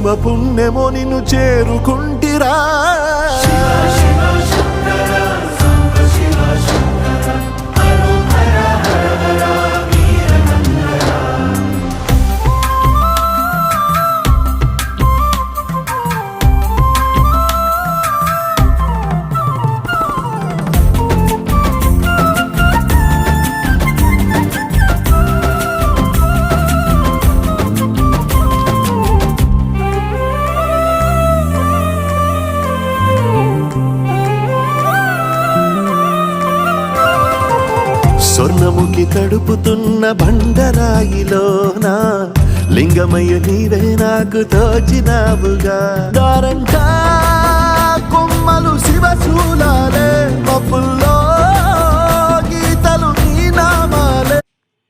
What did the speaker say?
శుభ పుణ్యమో నిన్ను చేరుకుంటిరా. స్వర్ణముఖి తడుపుతున్న బండరాయిలోన లింగమయ్య నీవే నాకు తోచినావుగా. దారంటా కొమ్మలు శివశూలాలే మబ్బుల్లో